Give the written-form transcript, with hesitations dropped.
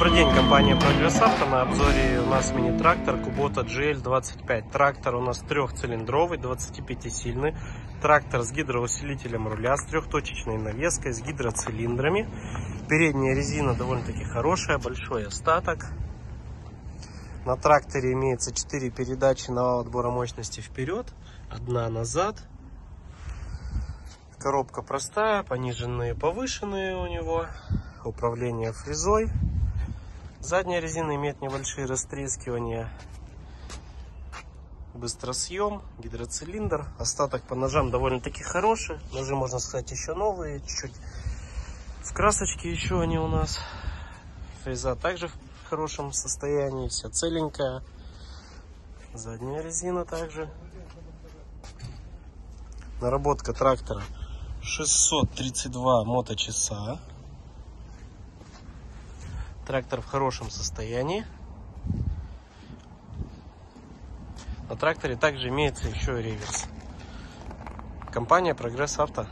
Добрый день, компания Прогресс Авто. На обзоре у нас мини-трактор Kubota GL25. Трактор у нас трехцилиндровый, 25-сильный. Трактор с гидроусилителем руля, с трехточечной навеской, с гидроцилиндрами. Передняя резина довольно-таки хорошая, большой остаток. На тракторе имеется 4 передачи на вал отбора мощности вперед, одна назад. Коробка простая, пониженные, повышенные у него. Управление фрезой. Задняя резина имеет небольшие растрескивания. Быстросъем, гидроцилиндр. Остаток по ножам довольно-таки хороший. Ножи, можно сказать, еще новые. Чуть-чуть в красочке еще они у нас. Фреза также в хорошем состоянии. Вся целенькая. Задняя резина также. Наработка трактора 632 моточаса. Трактор в хорошем состоянии. На тракторе также имеется еще и реверс. Компания Прогресс Авто.